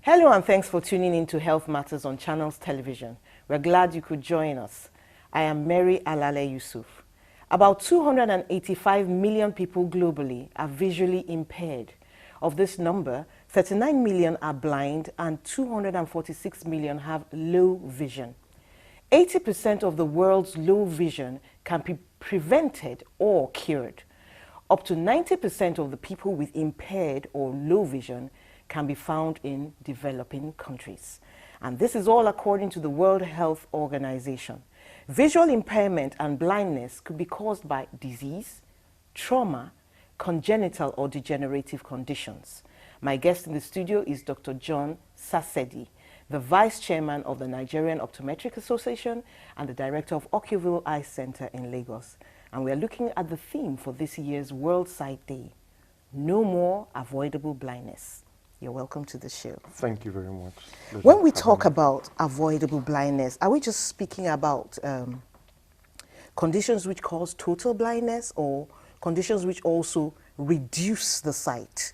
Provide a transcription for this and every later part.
Hello and thanks for tuning in to Health Matters on Channels Television. We're glad you could join us. I am Mary Alale Yusuf. About 285 million people globally are visually impaired. Of this number, 39 million are blind and 246 million have low vision. 80% of the world's low vision can be prevented or cured. Up to 90% of the people with impaired or low vision can be found in developing countries. And this is all according to the World Health Organization. Visual impairment and blindness could be caused by disease, trauma, congenital or degenerative conditions. My guest in the studio is Dr. John Sasedi, the Vice Chairman of the Nigerian Optometric Association and the Director of Ocuville Eye Center in Lagos. And we are looking at the theme for this year's World Sight Day, No More Avoidable Blindness. You're welcome to the show. Thank you very much. When we talk about avoidable blindness, are we just speaking about conditions which cause total blindness or conditions which also reduce the sight?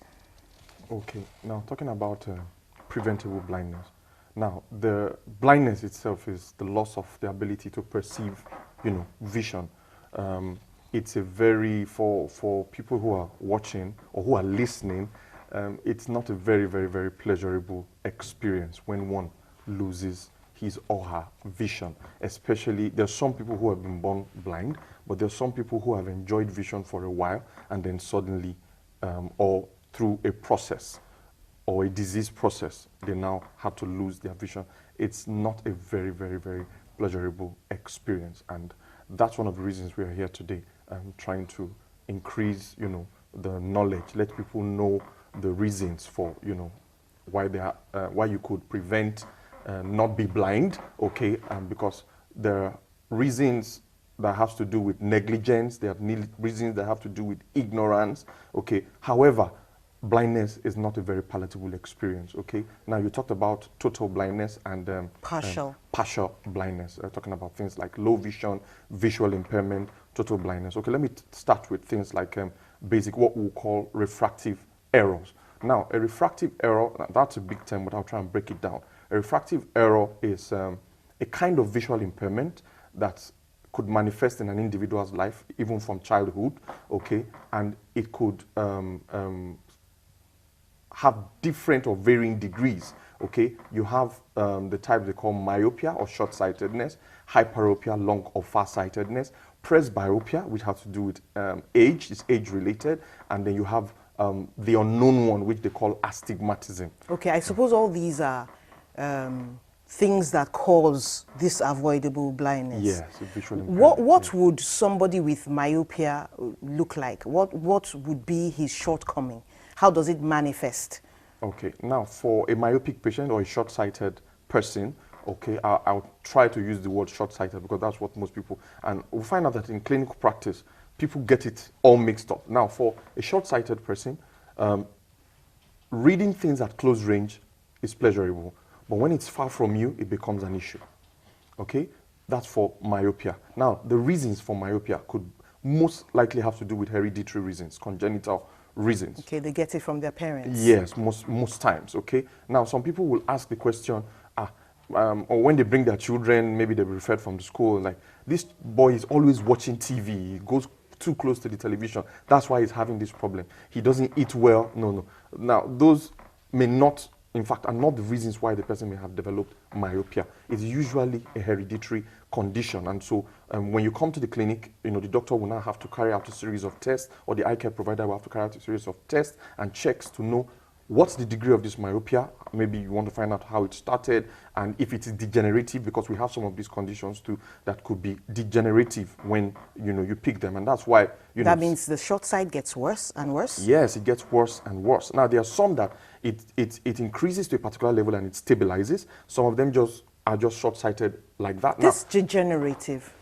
Okay, now talking about preventable blindness. Now, the blindness itself is the loss of the ability to perceive, vision. It's a very, for people who are watching or who are listening, it's not a very, very, very pleasurable experience when one loses his or her vision. Especially, there's some people who have been born blind, but there's some people who have enjoyed vision for a while and then suddenly, or through a process or a disease process, they now have to lose their vision. It's not a very, very, very pleasurable experience. And that's one of the reasons we are here today, trying to increase, the knowledge, let people know the reasons for, why they are, why you could prevent not be blind, okay? Because there are reasons that have to do with negligence, there are reasons that have to do with ignorance, okay? However, blindness is not a very palatable experience, okay? Now, you talked about total blindness and partial blindness, talking about things like low vision, visual impairment, total blindness. Okay, let me start with things like basic, what we call refractive errors. Now, a refractive error, that's a big term, but I'll try and break it down. A refractive error is a kind of visual impairment that could manifest in an individual's life, even from childhood, okay? And it could have different or varying degrees, okay? You have the type they call myopia or short-sightedness, hyperopia, long or far-sightedness, presbyopia, which has to do with age, it's age-related, and then you have the unknown one, which they call astigmatism. Okay, I suppose all these are things that cause this avoidable blindness. Yes, visual impairment. What would somebody with myopia look like? What would be his shortcoming? How does it manifest? Okay, now for a myopic patient or a short-sighted person, okay, I'll try to use the word short-sighted because that's what most people, and we'll find out that in clinical practice, people get it all mixed up. Now, for a short-sighted person, reading things at close range is pleasurable, but when it's far from you, it becomes an issue, okay? That's for myopia. Now, the reasons for myopia could most likely have to do with hereditary reasons, congenital reasons. Okay, they get it from their parents. Yes, most times, okay? Now, some people will ask the question, or when they bring their children, maybe they're referred from the school, like, this boy is always watching TV, he goes too close to the television, that's why he's having this problem. He doesn't eat well, no. Now, those may not, in fact, are not the reasons why the person may have developed myopia. It's usually a hereditary condition, and so when you come to the clinic, the doctor will now have to carry out a series of tests, or the eye care provider will have to carry out a series of tests and checks to know what's the degree of this myopia. Maybe you want to find out how it started and if it is degenerative, because we have some of these conditions too that could be degenerative when you pick them, and that's why that means the short sight gets worse and worse. Yes, it gets worse and worse. Now, there are some that it increases to a particular level and it stabilizes. Some of them are just short-sighted like that. This degenerative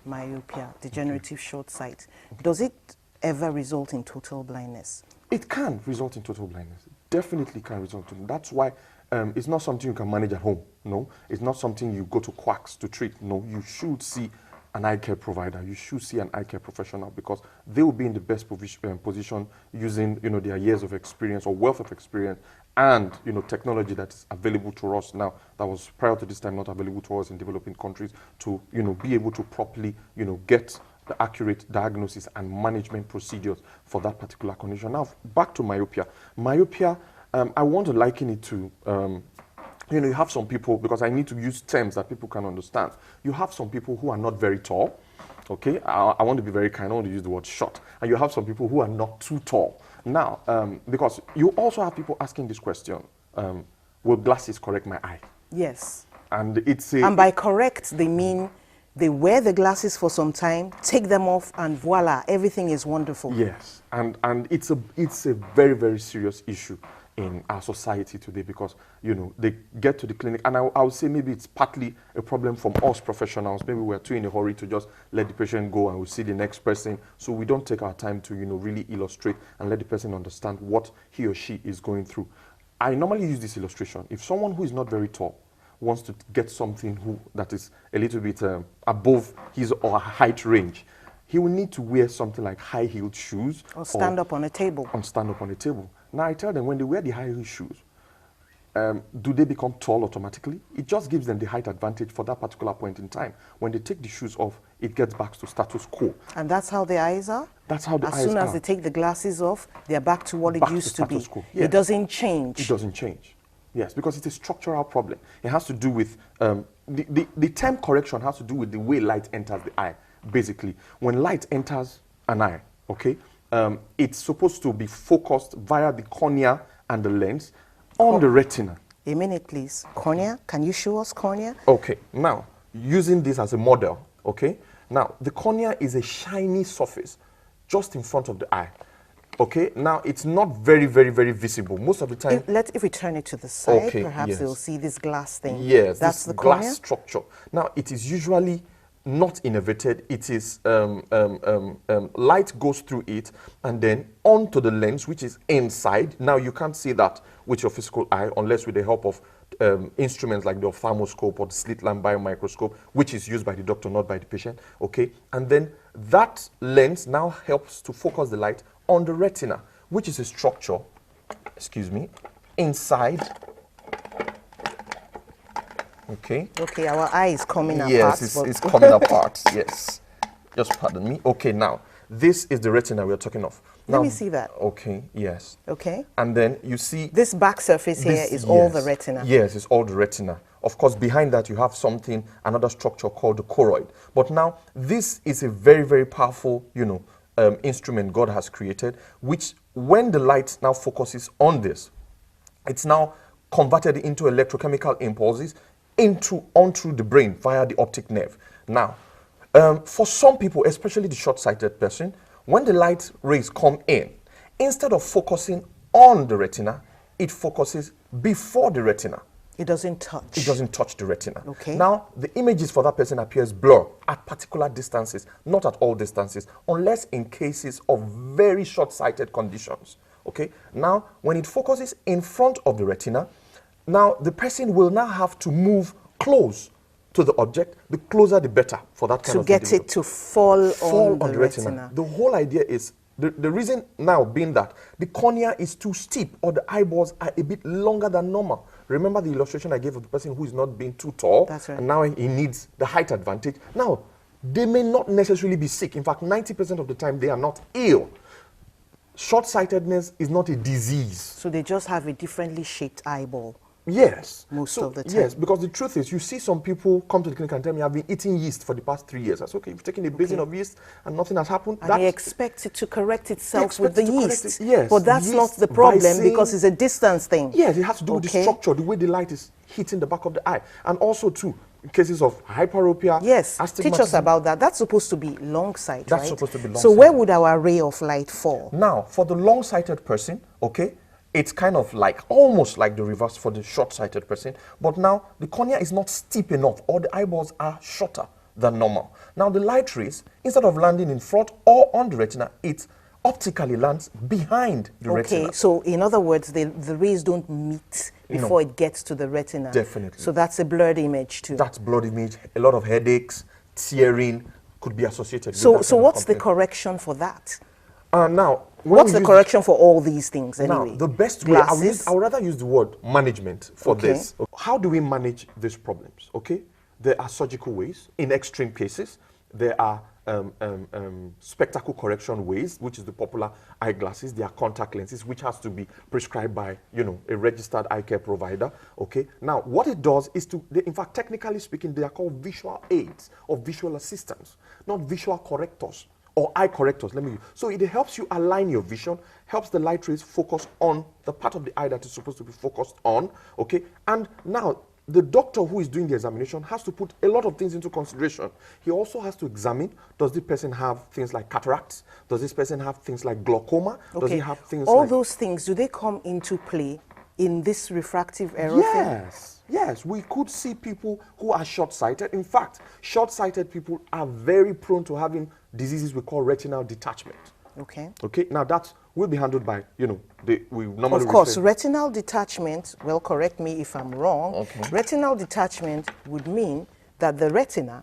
myopia, degenerative short sight, does it ever result in total blindness? It can result in total blindness. Definitely can result in. That's why it's not something you can manage at home. No, it's not something you go to quacks to treat. No, you should see an eye care provider, you should see an eye care professional, because they will be in the best position using, you know, their years of experience or wealth of experience and, you know, technology that is available to us now that was prior to this time not available to us in developing countries, to, you know, be able to properly, you know, get the accurate diagnosis and management procedures for that particular condition. Now, back to myopia. Myopia, I want to liken it to, you know, you have some people, because I need to use terms that people can understand. You have some people who are not very tall, okay? I want to be very kind, I want to use the word short. And you have some people who are not too tall. Now, because you also have people asking this question, will glasses correct my eye? Yes. And it's a... And by correct, they mean they wear the glasses for some time, take them off, and voila, everything is wonderful. Yes, and it's a very, very serious issue in our society today, because, you know, they get to the clinic, and I would say maybe it's partly a problem from us professionals. Maybe we're too in a hurry to just let the patient go and we'll see the next person, so we don't take our time to, you know, really illustrate and let the person understand what he or she is going through. I normally use this illustration. If someone who is not very tall wants to get something that is a little bit above his or her height range, he will need to wear something like high-heeled shoes. Or stand up on a table. Or stand up on a table. Now, I tell them, when they wear the high-heeled shoes, do they become tall automatically? It just gives them the height advantage for that particular point in time. When they take the shoes off, it gets back to status quo. And that's how the eyes are? That's how the eyes are. As soon as they take the glasses off, they're back to what it used to be. Quo. Yes. It doesn't change. It doesn't change. Yes, because it's a structural problem. It has to do with, the term correction has to do with the way light enters the eye, basically. When light enters an eye, okay, it's supposed to be focused via the cornea and the lens on the retina. A minute, please. Cornea, can you show us cornea? Okay, now, using this as a model, okay, now, the cornea is a shiny surface just in front of the eye. Okay, now it's not very, very, very visible. Most of the time... If we turn it to the side, okay, perhaps yes. they'll see this glass thing. Yes, that's this the cornea? glass structure. Now, it is usually not innervated. It is, light goes through it and then onto the lens, which is inside. Now, you can't see that with your physical eye unless with the help of instruments like the ophthalmoscope or the slit lamp biomicroscope, which is used by the doctor, not by the patient. Okay, and then that lens now helps to focus the light on the retina, which is a structure, excuse me, inside. Okay. Okay, our eye is coming apart. Yes, it's coming apart. Yes. Just pardon me. Okay, now, this is the retina we're talking of. Now, let me see that. Okay, yes. Okay. And then you see... This back surface here is all the retina. Yes, it's all the retina. Of course, behind that you have something, another structure called the choroid. But now, this is a very, very powerful, you know, instrument God has created, which when the light now focuses on this, it's now converted into electrochemical impulses onto the brain via the optic nerve. Now, for some people, especially the short-sighted person, when the light rays come in, instead of focusing on the retina, it focuses before the retina. It doesn't touch. It doesn't touch the retina. Okay. Now, the images for that person appears blur at particular distances, not at all distances, unless in cases of very short-sighted conditions. Okay. Now, when it focuses in front of the retina, now the person will now have to move close to the object. The closer, the better for that kind of to get it to fall on the retina. The whole idea is, the reason now being that the cornea is too steep or the eyeballs are a bit longer than normal. Remember the illustration I gave of the person who is not being too tall? That's right. And now he needs the height advantage. Now, they may not necessarily be sick. In fact, 90% of the time they are not ill. Short-sightedness is not a disease. So they just have a differently shaped eyeball. Yes. Most of the time. Yes, because the truth is, you see some people come to the clinic and tell me, I've been eating yeast for the past 3 years. I said, okay, you've taken a basin of yeast and nothing has happened. And they expect it to correct itself with the yeast. Yes. But that's yeast, not the problem visine, because it's a distance thing. Yes, it has to do with the structure, the way the light is hitting the back of the eye. And also, too, in cases of hyperopia. Yes, teach us about that. That's supposed to be long sight, right? That's supposed to be long sight. So where would our ray of light fall? Now, for the long-sighted person, okay, it's kind of like, almost like the reverse for the short-sighted person. But now, the cornea is not steep enough, or the eyeballs are shorter than normal. Now, the light rays, instead of landing in front or on the retina, it optically lands behind the retina. Okay, so in other words, the rays don't meet before it gets to the retina. Definitely. So that's a blurred image too. That's blurred image, a lot of headaches, tearing, could be associated with So, that so kind of what's the complaint. correction for that? Now, when What's we the use correction for all these things anyway? Now, the best way, Glasses? I would rather use the word management for Okay. this. How do we manage these problems? Okay, there are surgical ways. In extreme cases, there are spectacle correction ways, which is the popular eyeglasses. There are contact lenses, which has to be prescribed by, a registered eye care provider. Okay. Now, what it does is in fact, technically speaking, they are called visual aids or visual assistants, not visual correctors or eye correctors. So it helps you align your vision, helps the light rays focus on the part of the eye that is supposed to be focused on. Okay. And now, the doctor who is doing the examination has to put a lot of things into consideration. He also has to examine, does this person have things like cataracts? Does this person have things like glaucoma? Okay. Does he have things all like... those things, do they come into play in this refractive error thing? Yes, yes. We could see people who are short-sighted. In fact, short-sighted people are very prone to having diseases we call retinal detachment. Okay. Okay, now that will be handled by, we normally Of course, refer- retinal detachment, well, correct me if I'm wrong. Okay. Retinal detachment would mean that the retina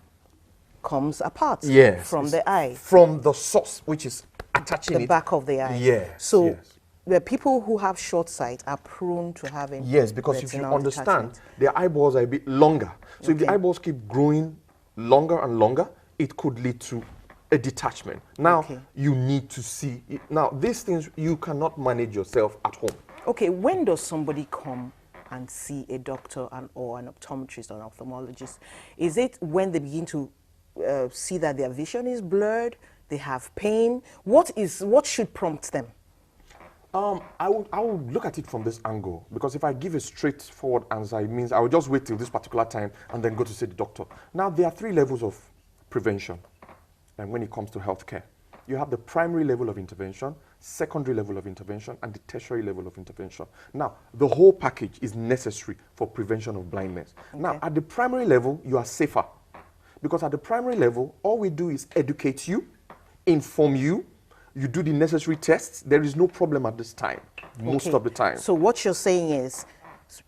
comes apart Yes, from it's the eye, from the source, which is attaching the it. back of the eye. Yes, So yes. the people who have short sight are prone to having Yes, because if you retinal understand, detachment. their eyeballs are a bit longer. So if the Okay. eyeballs keep growing longer and longer, it could lead to a detachment. Now, Okay. you need to see. Now, these things you cannot manage yourself at home. Okay, when does somebody come and see a doctor or an optometrist or an ophthalmologist? Is it when they begin to see that their vision is blurred, they have pain? What should prompt them? I would look at it from this angle, because if I give a straightforward answer, it means I will just wait till this particular time and then go to see the doctor. Now, there are 3 levels of prevention when it comes to healthcare. You have the primary level of intervention, secondary level of intervention, and the tertiary level of intervention. Now, the whole package is necessary for prevention of blindness. Okay. Now, at the primary level, you are safer, because at the primary level, all we do is educate you, inform you, you do the necessary tests. There is no problem at this time, most of the time. So what you're saying is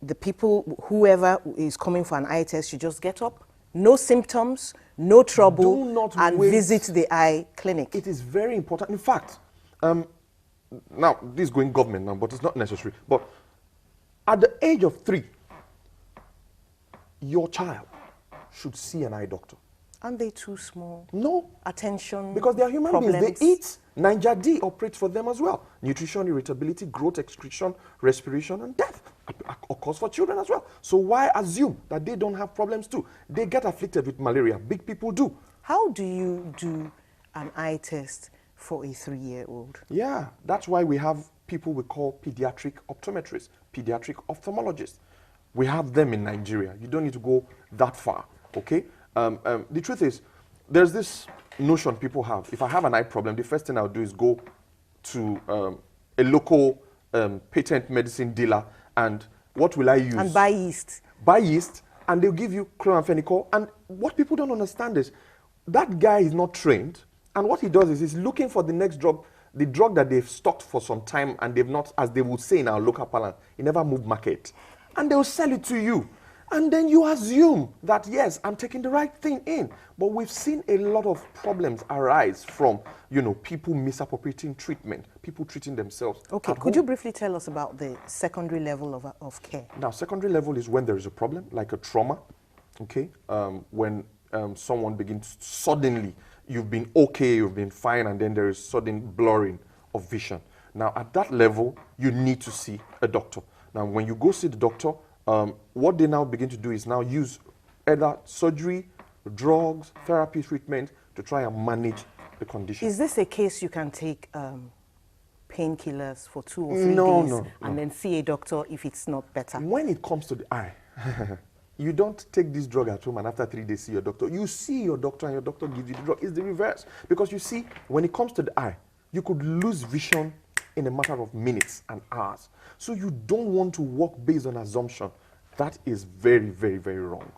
the people, whoever is coming for an eye test, you just get up, no symptoms, no trouble, Do not and wait. visit the eye clinic. It is very important. In fact, now this is going government now, but it's not necessary. But at the age of 3, your child should see an eye doctor. Aren't they too small? No. Attention Because they are human problems. beings. They eat. Ninja D operates for them as well. Nutrition, irritability, growth, excretion, respiration, and death occurs for children as well. So why assume that they don't have problems too? They get afflicted with malaria. Big people do. How do you do an eye test for a 3-year-old? Yeah, that's why we have people we call pediatric optometrists, pediatric ophthalmologists. We have them in Nigeria. You don't need to go that far, okay? The truth is, there's this notion people have. If I have an eye problem, the first thing I'll do is go to a local patent medicine dealer, and what will I use? And buy yeast. Buy yeast, and they'll give you chloramphenicol. And what people don't understand is that guy is not trained, and what he does is he's looking for the next drug, the drug that they've stocked for some time, and they've not, as they would say in our local parlance, it never moved market. And they'll sell it to you. And then you assume that, yes, I'm taking the right thing in. But we've seen a lot of problems arise from, people misappropriating treatment, people treating themselves. Okay, could you briefly tell us about the secondary level of care? Now, secondary level is when there is a problem, like a trauma, okay? When someone begins suddenly, you've been okay, you've been fine, and then there is sudden blurring of vision. Now, at that level, you need to see a doctor. Now, when you go see the doctor, what they now begin to do is now use either surgery, drugs, therapy, treatment to try and manage the condition. Is this a case you can take painkillers for 2 or 3 days No. then see a doctor if it's not better? When it comes to the eye, you don't take this drug at home and after 3 days see your doctor. You see your doctor and your doctor gives you the drug. It's the reverse. Because you see, when it comes to the eye, you could lose vision in a matter of minutes and hours. So you don't want to work based on assumption. That is very, very, very wrong.